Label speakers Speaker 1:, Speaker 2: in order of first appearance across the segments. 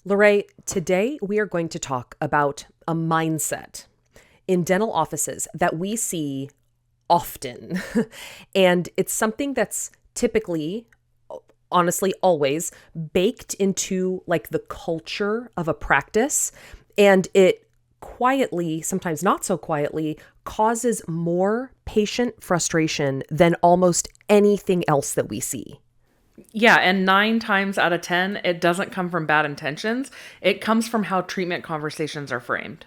Speaker 1: LaRae, today we are going to talk about a mindset in dental offices that we see often. And it's something that's typically, honestly, always baked into like the culture of a practice. And it quietly, sometimes not so quietly, causes more patient frustration than almost anything else that we see.
Speaker 2: Yeah, and 9 times out of 10, it doesn't come from bad intentions. It comes from how treatment conversations are framed.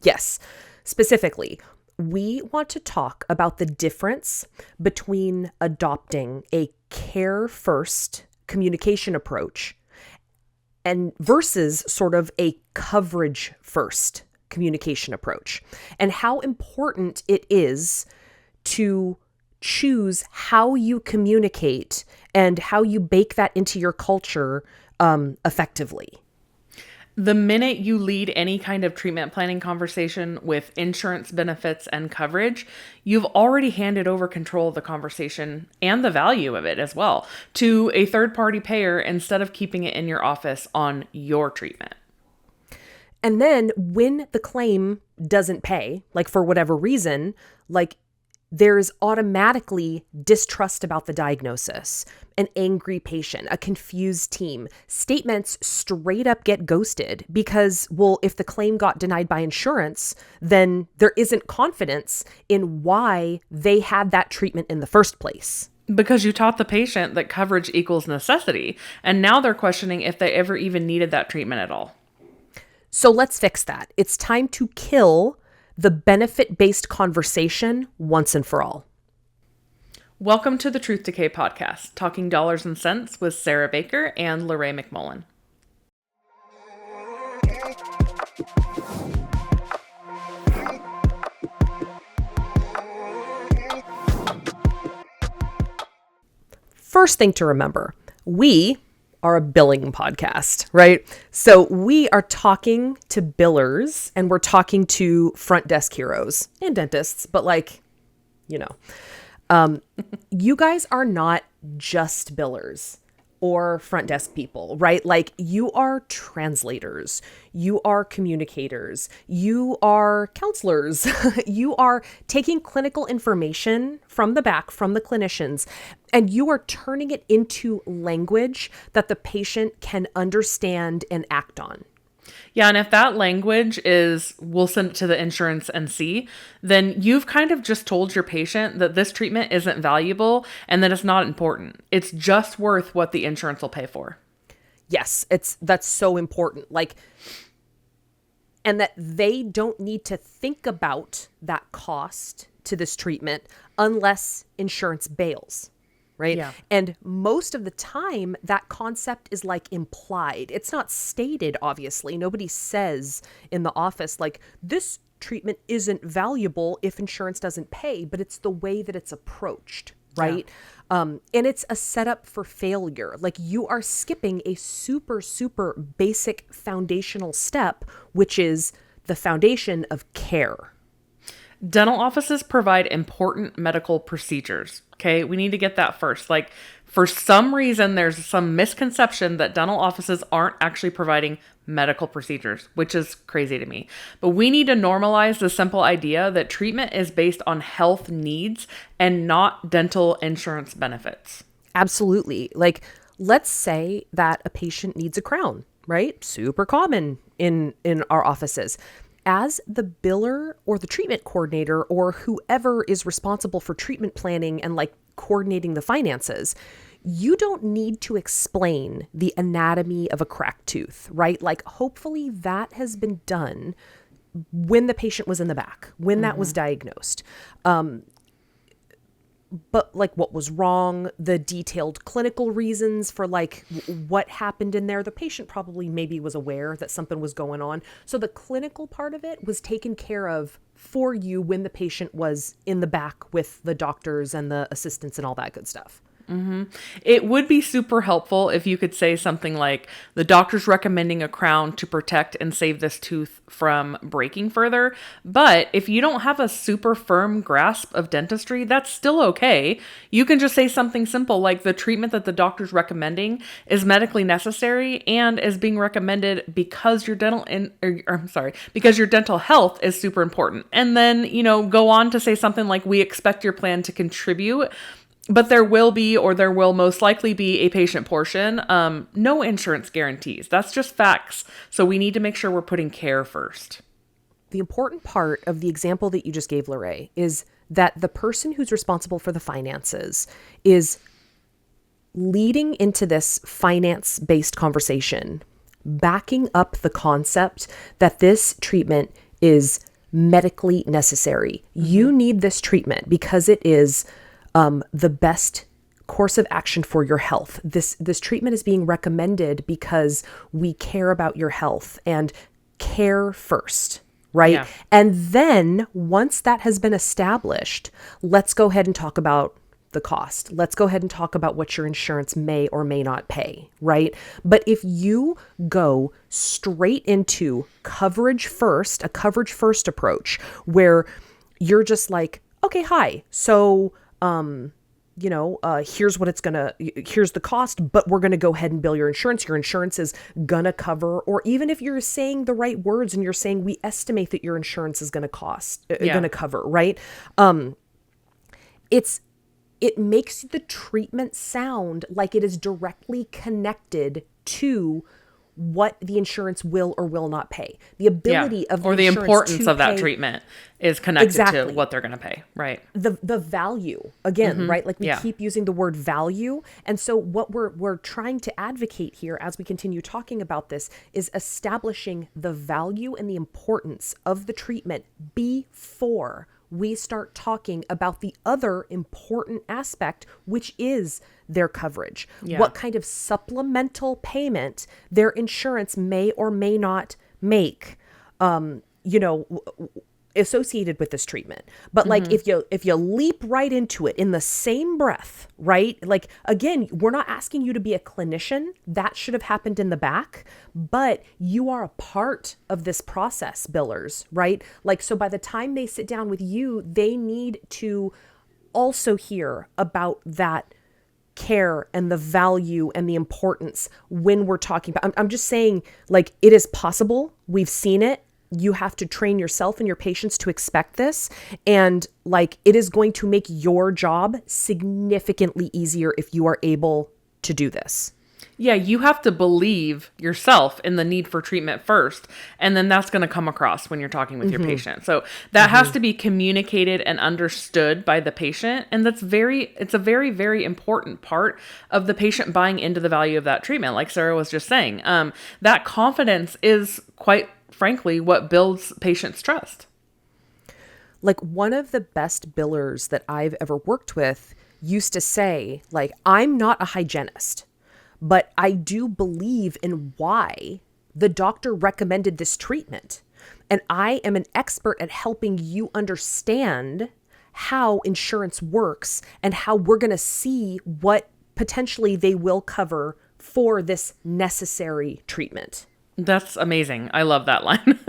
Speaker 1: Yes, specifically, we want to talk about the difference between adopting a care-first communication approach and versus sort of a coverage-first communication approach, and how important it is to choose how you communicate and how you bake that into your culture effectively.
Speaker 2: The minute you lead any kind of treatment planning conversation with insurance benefits and coverage, you've already handed over control of the conversation and the value of it as well to a third-party payer instead of keeping it in your office on your treatment.
Speaker 1: And then when the claim doesn't pay, like for whatever reason, like there's automatically distrust about the diagnosis, an angry patient, a confused team. Statements straight up get ghosted because, well, if the claim got denied by insurance, then there isn't confidence in why they had that treatment in the first place.
Speaker 2: Because you taught the patient that coverage equals necessity, and now they're questioning if they ever even needed that treatment at all.
Speaker 1: So let's fix that. It's time to kill the benefit-based conversation once and for all.
Speaker 2: Welcome to the Truth Decay Podcast, talking dollars and cents with Sara Baker and LaRae McMullen.
Speaker 1: First thing to remember, we are a billing podcast, right? So we are talking to billers and we're talking to front desk heroes and dentists, but like, you guys are not just billers or front desk people, right? Like you are translators, you are communicators, you are counselors, you are taking clinical information from the back, from the clinicians, and you are turning it into language that the patient can understand and act on.
Speaker 2: Yeah, and if that language is, we'll send it to the insurance and see, then you've kind of just told your patient that this treatment isn't valuable and that it's not important. It's just worth what the insurance will pay for.
Speaker 1: Yes, that's so important. Like, and that they don't need to think about that cost to this treatment unless insurance bails. Right?
Speaker 2: Yeah.
Speaker 1: And most of the time, that concept is like implied. It's not stated, obviously. Nobody says in the office, like, this treatment isn't valuable if insurance doesn't pay, but it's the way that it's approached, right? Yeah. And it's a setup for failure. Like you are skipping a super, super basic foundational step, which is the foundation of care.
Speaker 2: Dental offices provide important medical procedures. Okay, we need to get that first. Like, for some reason, there's some misconception that dental offices aren't actually providing medical procedures, which is crazy to me. But we need to normalize the simple idea that treatment is based on health needs and not dental insurance benefits.
Speaker 1: Absolutely. Like, let's say that a patient needs a crown, right? Super common in our offices. As the biller or the treatment coordinator or whoever is responsible for treatment planning and like coordinating the finances, you don't need to explain the anatomy of a cracked tooth, right? Like hopefully that has been done when the patient was in the back, when that was diagnosed. But like what was wrong, the detailed clinical reasons for like what happened in there, the patient probably maybe was aware that something was going on. So the clinical part of it was taken care of for you when the patient was in the back with the doctors and the assistants and all that good stuff.
Speaker 2: It would be super helpful if you could say something like, the doctor's recommending a crown to protect and save this tooth from breaking further. But if you don't have a super firm grasp of dentistry, that's still okay. You can just say something simple like, the treatment that the doctor's recommending is medically necessary and is being recommended because your because your dental health is super important. And then, go on to say something like, we expect your plan to contribute, but there will most likely be a patient portion. No insurance guarantees. That's just facts. So we need to make sure we're putting care first.
Speaker 1: The important part of the example that you just gave, LaRae, is that the person who's responsible for the finances is leading into this finance-based conversation, backing up the concept that this treatment is medically necessary. You need this treatment because it is the best course of action for your health. This treatment is being recommended because we care about your health and care first, right?
Speaker 2: Yeah.
Speaker 1: And then once that has been established, let's go ahead and talk about the cost. Let's go ahead and talk about what your insurance may or may not pay, right? But if you go straight into a coverage first approach where you're just like, okay, hi, so here's the cost, but we're going to go ahead and bill your insurance. Your insurance is going to cover, or even if you're saying the right words and you're saying, we estimate that your insurance is going to cover, right? It makes the treatment sound like it is directly connected to what the insurance will or will not pay. The ability of the
Speaker 2: or the
Speaker 1: insurance
Speaker 2: importance
Speaker 1: to
Speaker 2: of that
Speaker 1: pay,
Speaker 2: treatment is connected
Speaker 1: exactly,
Speaker 2: to what they're going to pay, right?
Speaker 1: The value again, right? Like we keep using the word value, and so what we're trying to advocate here as we continue talking about this is establishing the value and the importance of the treatment before we start talking about the other important aspect, which is their coverage.
Speaker 2: Yeah.
Speaker 1: What kind of supplemental payment their insurance may or may not make, associated with this treatment. But like if you leap right into it in the same breath, right? Like again, we're not asking you to be a clinician. That should have happened in the back, but you are a part of this process, billers, right? Like, so by the time they sit down with you, they need to also hear about that care and the value and the importance when we're talking about, I'm just saying, like, it is possible. We've seen it. You have to train yourself and your patients to expect this. And like, it is going to make your job significantly easier if you are able to do this.
Speaker 2: Yeah, you have to believe yourself in the need for treatment first, and then that's going to come across when you're talking with your patient. So that has to be communicated and understood by the patient, and it's a very, very important part of the patient buying into the value of that treatment. Like Sara was just saying, that confidence is quite frankly what builds patients' trust.
Speaker 1: Like, one of the best billers that I've ever worked with used to say, like, I'm not a hygienist, but I do believe in why the doctor recommended this treatment. And I am an expert at helping you understand how insurance works and how we're going to see what potentially they will cover for this necessary treatment.
Speaker 2: That's amazing. I love that line.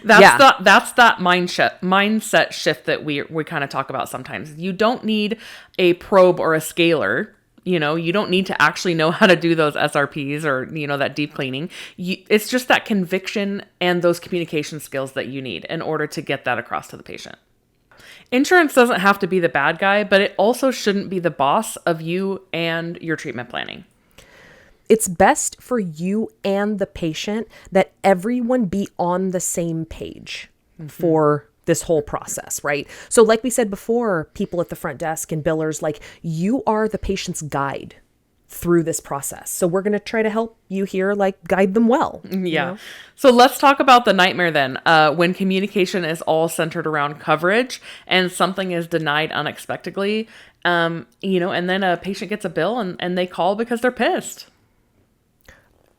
Speaker 2: That's that mindset shift that we kind of talk about sometimes. You don't need a probe or a scaler. You don't need to actually know how to do those SRPs or, that deep cleaning. It's just that conviction and those communication skills that you need in order to get that across to the patient. Insurance doesn't have to be the bad guy, but it also shouldn't be the boss of you and your treatment planning.
Speaker 1: It's best for you and the patient that everyone be on the same page for this whole process, right? So like we said before, people at the front desk and billers, like, you are the patient's guide through this process. So we're going to try to help you here, like, guide them well.
Speaker 2: Yeah. So let's talk about the nightmare then. When communication is all centered around coverage and something is denied unexpectedly, and then a patient gets a bill and they call because they're pissed.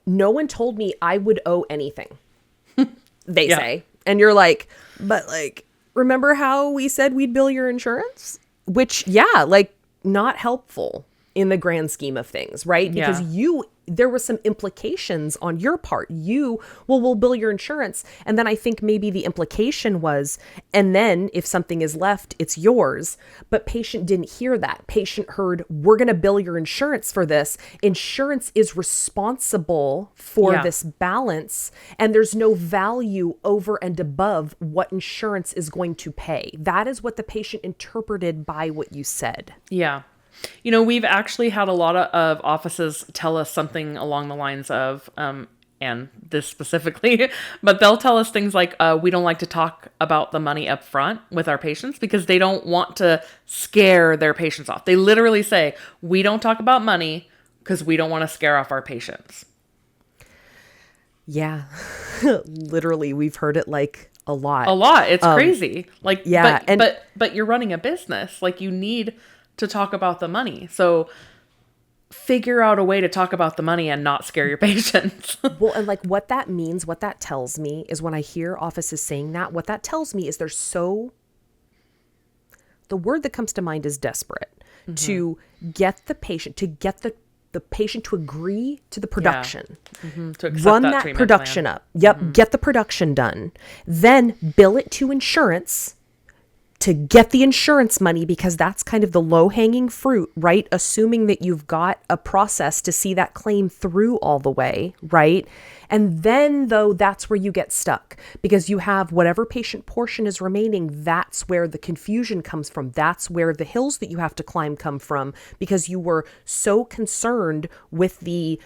Speaker 1: No one told me I would owe anything, they say. And you're like, but like, remember how we said we'd bill your insurance? Which, not helpful in the grand scheme of things, right? Because there was some implications on your part. We'll bill your insurance. And then I think maybe the implication was, and then if something is left, it's yours. But patient didn't hear that. Patient heard, we're going to bill your insurance for this. Insurance is responsible for this balance. And there's no value over and above what insurance is going to pay. That is what the patient interpreted by what you said.
Speaker 2: Yeah. You know, we've actually had a lot of offices tell us something along the lines of, and this specifically, but they'll tell us things like, we don't like to talk about the money up front with our patients because they don't want to scare their patients off. They literally say, we don't talk about money because we don't want to scare off our patients.
Speaker 1: Yeah, literally, we've heard it like a lot.
Speaker 2: It's crazy. Like,
Speaker 1: yeah,
Speaker 2: but you're running a business. Like, you need to talk about the money. So figure out a way to talk about the money and not scare your patients.
Speaker 1: Well, and like what that means, what that tells me is when I hear offices saying that, what that tells me is the word that comes to mind is desperate to get the patient, to get the patient to agree to the production,
Speaker 2: to accept
Speaker 1: run
Speaker 2: that
Speaker 1: that production
Speaker 2: plan.
Speaker 1: up. Yep. Get the production done, then bill it to insurance to get the insurance money, because that's kind of the low-hanging fruit, right? Assuming that you've got a process to see that claim through all the way, right? And then, though, that's where you get stuck, because you have whatever patient portion is remaining. That's where the confusion comes from. That's where the hills that you have to climb come from, because you were so concerned with the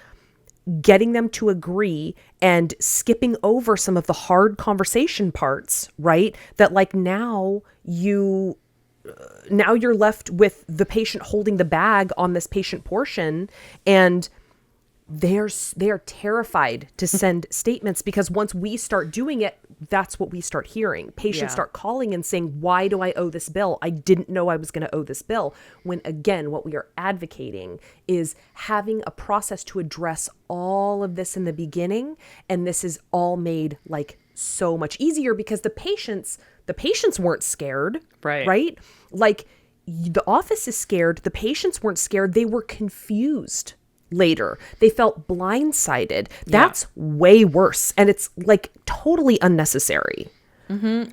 Speaker 1: getting them to agree and skipping over some of the hard conversation parts, right? That like now you're left with the patient holding the bag on this patient portion, and they are terrified to send statements, because once we start doing it, that's what we start hearing. Patients start calling and saying, why do I owe this bill? I didn't know I was going to owe this bill. When again, what we are advocating is having a process to address all of this in the beginning. And this is all made like so much easier because the patients weren't scared, right? Like the office is scared. The patients weren't scared. They were confused. Later, they felt blindsided. That's way worse, and it's like totally unnecessary.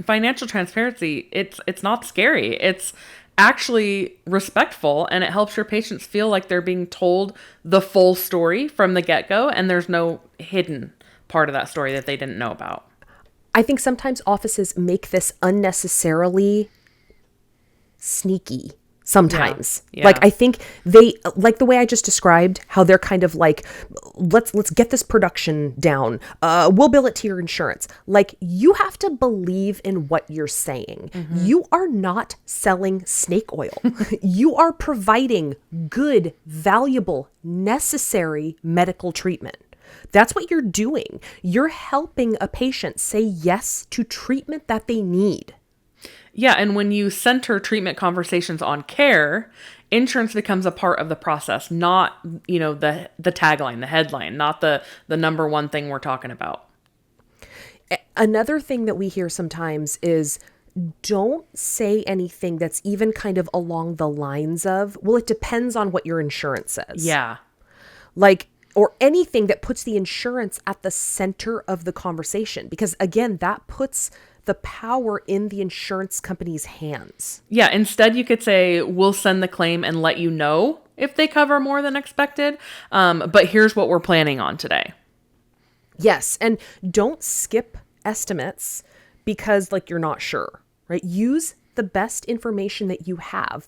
Speaker 2: Financial transparency, it's not scary. It's actually respectful, and it helps your patients feel like they're being told the full story from the get-go, and there's no hidden part of that story that they didn't know about.
Speaker 1: I think sometimes offices make this unnecessarily sneaky. Sometimes. Like, I think they, like the way I just described, how they're kind of like, let's get this production down. We'll bill it to your insurance. Like, you have to believe in what you're saying. You are not selling snake oil. You are providing good, valuable, necessary medical treatment. That's what you're doing. You're helping a patient say yes to treatment that they need.
Speaker 2: Yeah, and when you center treatment conversations on care, insurance becomes a part of the process, not, the tagline, the headline, not the number one thing we're talking about.
Speaker 1: Another thing that we hear sometimes is don't say anything that's even kind of along the lines of, well, it depends on what your insurance says.
Speaker 2: Yeah.
Speaker 1: Like, or anything that puts the insurance at the center of the conversation, because again, that puts the power in the insurance company's hands.
Speaker 2: Yeah, instead you could say, we'll send the claim and let you know if they cover more than expected. But here's what we're planning on today.
Speaker 1: Yes, and don't skip estimates because like you're not sure, right? Use the best information that you have.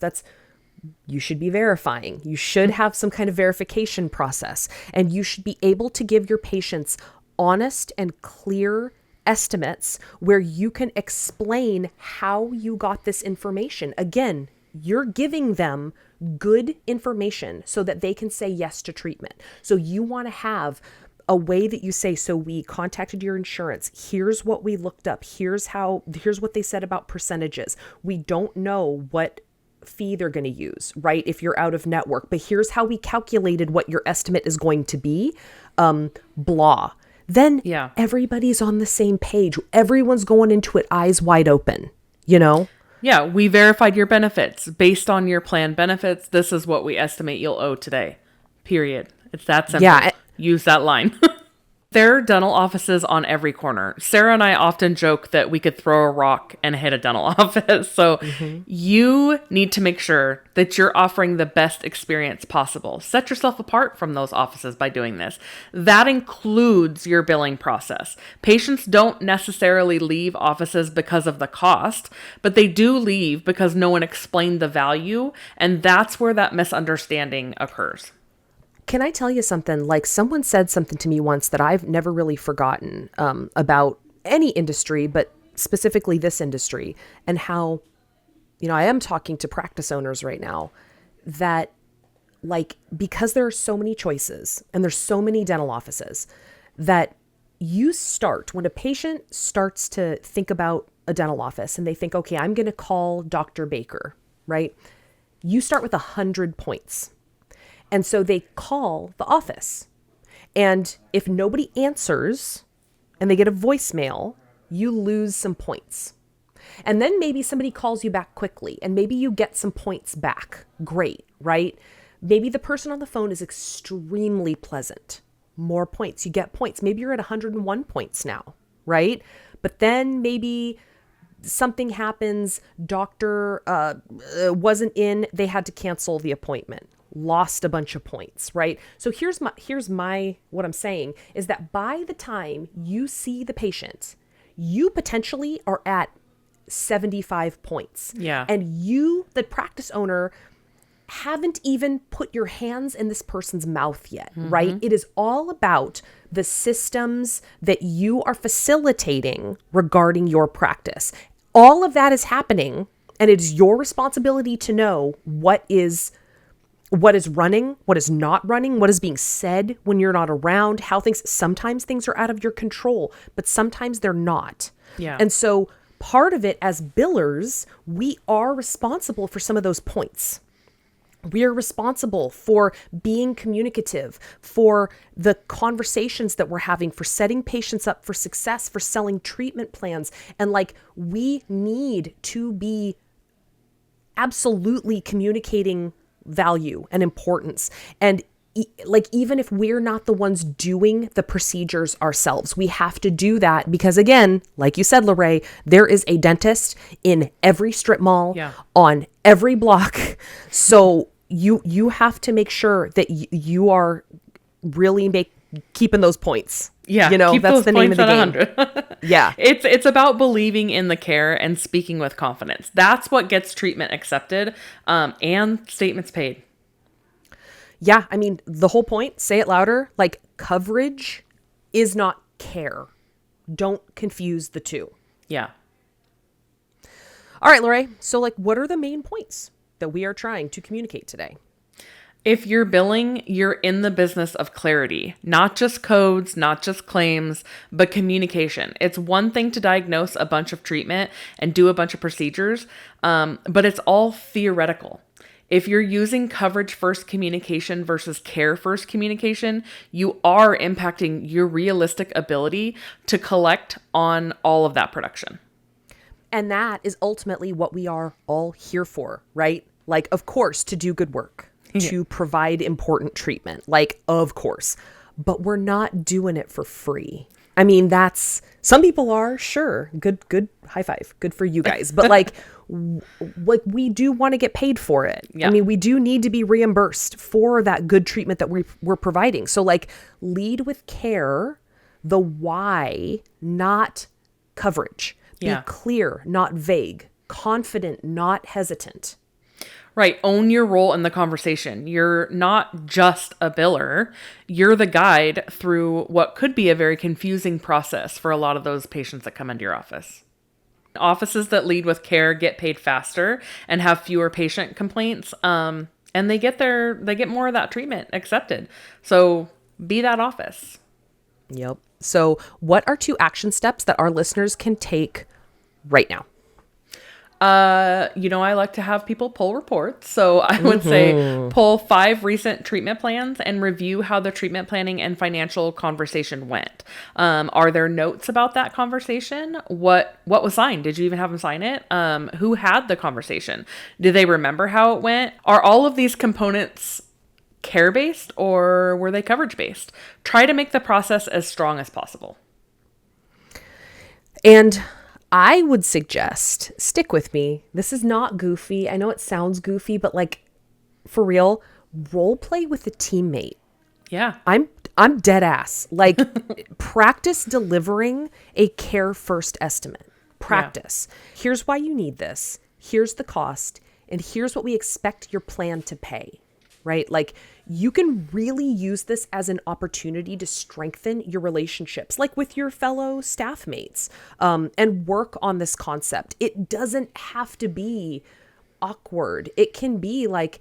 Speaker 1: You should be verifying. You should have some kind of verification process, and you should be able to give your patients honest and clear estimates where you can explain how you got this information. Again, you're giving them good information so that they can say yes to treatment. So you want to have a way that you say, so we contacted your insurance. Here's what we looked up. Here's what they said about percentages. We don't know what fee they're going to use, right? If you're out of network, but here's how we calculated what your estimate is going to be. Blah. Then everybody's on the same page. Everyone's going into it eyes wide open,
Speaker 2: Yeah, we verified your benefits. Based on your plan benefits, this is what we estimate you'll owe today. Period. It's that simple.
Speaker 1: Yeah.
Speaker 2: Use that line. There are dental offices on every corner. Sara and I often joke that we could throw a rock and hit a dental office. So you need to make sure that you're offering the best experience possible. Set yourself apart from those offices by doing this. That includes your billing process. Patients don't necessarily leave offices because of the cost, but they do leave because no one explained the value. And that's where that misunderstanding occurs.
Speaker 1: Can I tell you something? Like, someone said something to me once that I've never really forgotten about any industry, but specifically this industry, and how, I am talking to practice owners right now that, like, because there are so many choices and there's so many dental offices, that when a patient starts to think about a dental office and they think, okay, I'm going to call Dr. Baker, right? You start with 100 points. And so they call the office. And if nobody answers and they get a voicemail, you lose some points. And then maybe somebody calls you back quickly and maybe you get some points back. Great, right? Maybe the person on the phone is extremely pleasant. More points. You get points. Maybe you're at 101 points now, right? But then maybe something happens, doctor wasn't in, they had to cancel the appointment. Lost a bunch of points, right? So here's what I'm saying is that by the time you see the patient, you potentially are at 75 points.
Speaker 2: Yeah.
Speaker 1: And you, the practice owner, haven't even put your hands in this person's mouth yet, right? It is all about the systems that you are facilitating regarding your practice. All of that is happening, and it is your responsibility to know what is running, what is not running, what is being said when you're not around, sometimes things are out of your control, but sometimes they're not.
Speaker 2: Yeah.
Speaker 1: And so part of it as billers, we are responsible for some of those points. We are responsible for being communicative, for the conversations that we're having, for setting patients up for success, for selling treatment plans. And we need to be absolutely communicating value and importance. And even if we're not the ones doing the procedures ourselves, we have to do that because, again, like you said, LaRae, there is a dentist in every strip mall, on every block. So you have to make sure that you are really keeping those points.
Speaker 2: Yeah,
Speaker 1: that's the name of the game.
Speaker 2: 100.
Speaker 1: Yeah.
Speaker 2: It's about believing in the care and speaking with confidence. That's what gets treatment accepted, and statements paid.
Speaker 1: Yeah, I mean, the whole point, say it louder, coverage is not care. Don't confuse the two.
Speaker 2: Yeah.
Speaker 1: All right, LaRae. So what are the main points that we are trying to communicate today?
Speaker 2: If you're billing, you're in the business of clarity, not just codes, not just claims, but communication. It's one thing to diagnose a bunch of treatment and do a bunch of procedures, but it's all theoretical. If you're using coverage first communication versus care first communication, you are impacting your realistic ability to collect on all of that production.
Speaker 1: And that is ultimately what we are all here for, right? Of course, to do good work. To provide important treatment, of course, but we're not doing it for free. I mean, some people are, sure, good high five, good for you guys, but we do want to get paid for it.
Speaker 2: Yeah.
Speaker 1: I mean, we do need to be reimbursed for that good treatment that we're providing. So lead with care, the why, not coverage. Be clear, not vague, confident, not hesitant.
Speaker 2: Right. Own your role in the conversation. You're not just a biller. You're the guide through what could be a very confusing process for a lot of those patients that come into your office. Offices that lead with care get paid faster and have fewer patient complaints. And they get more of that treatment accepted. So be that office.
Speaker 1: Yep. So what are 2 action steps that our listeners can take right now?
Speaker 2: I like to have people pull reports. So I would say pull 5 recent treatment plans and review how the treatment planning and financial conversation went. Are there notes about that conversation? What was signed? Did you even have them sign it? Who had the conversation? Do they remember how it went? Are all of these components care-based or were they coverage-based? Try to make the process as strong as possible.
Speaker 1: And I would suggest, stick with me. This is not goofy. I know it sounds goofy, but like for real, role play with a teammate.
Speaker 2: Yeah.
Speaker 1: I'm dead ass. Like practice delivering a care first estimate. Practice. Yeah. Here's why you need this. Here's the cost. And here's what we expect your plan to pay. Right? Like you can really use this as an opportunity to strengthen your relationships, like with your fellow staff mates, and work on this concept. It doesn't have to be awkward. It can be like,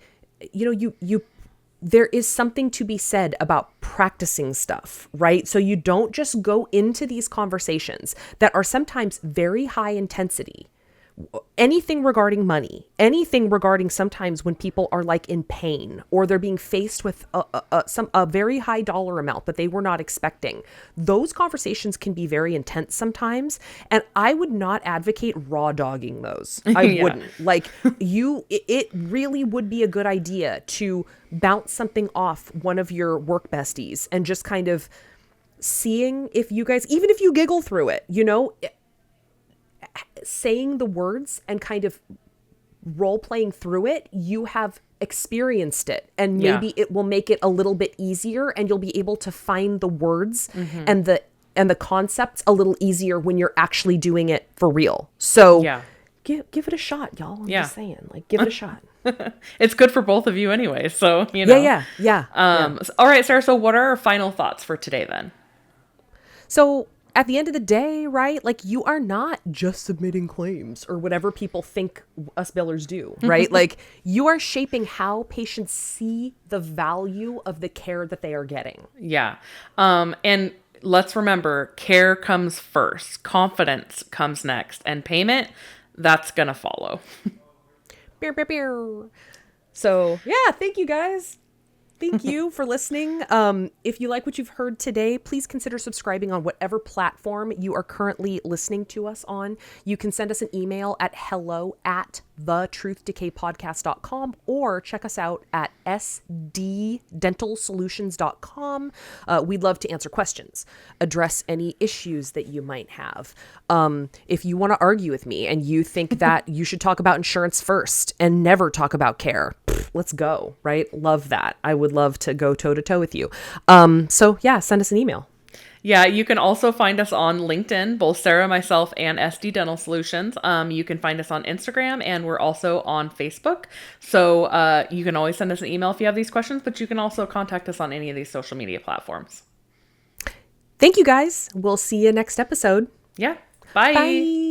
Speaker 1: there is something to be said about practicing stuff, right? So you don't just go into these conversations that are sometimes very high intensity. Anything regarding money, anything regarding sometimes when people are like in pain or they're being faced with a very high dollar amount that they were not expecting. Those conversations can be very intense sometimes. And I would not advocate raw dogging those. I wouldn't. Like it really would be a good idea to bounce something off one of your work besties and just kind of seeing if you guys, even if you giggle through it, saying the words and kind of role playing through it, you have experienced it and maybe it will make it a little bit easier and you'll be able to find the words and the concepts a little easier when you're actually doing it for real. So give it a shot, y'all. I'm just saying, like, give it a shot.
Speaker 2: It's good for both of you anyway. So,
Speaker 1: Yeah.
Speaker 2: All right, Sarah. So what are our final thoughts for today then?
Speaker 1: So at the end of the day, right, like you are not just submitting claims or whatever people think us billers do, right? Like you are shaping how patients see the value of the care that they are getting.
Speaker 2: Yeah. And let's remember, care comes first, confidence comes next, and payment, that's going to follow.
Speaker 1: So yeah, thank you guys. Thank you for listening. If you like what you've heard today, please consider subscribing on whatever platform you are currently listening to us on. You can send us an email at hello@thetruthdecaydpodcast.com or check us out at sddentalsolutions.com. We'd love to answer questions, address any issues that you might have. If you want to argue with me and you think that you should talk about insurance first and never talk about care, let's go, right? Love that. I would love to go toe to toe with you. So yeah, send us an email.
Speaker 2: Yeah, you can also find us on LinkedIn, both Sarah, myself, and SD Dental Solutions. You can find us on Instagram, and we're also on Facebook. So you can always send us an email if you have these questions, but you can also contact us on any of these social media platforms.
Speaker 1: Thank you guys. We'll see you next episode.
Speaker 2: Yeah. Bye.
Speaker 1: Bye.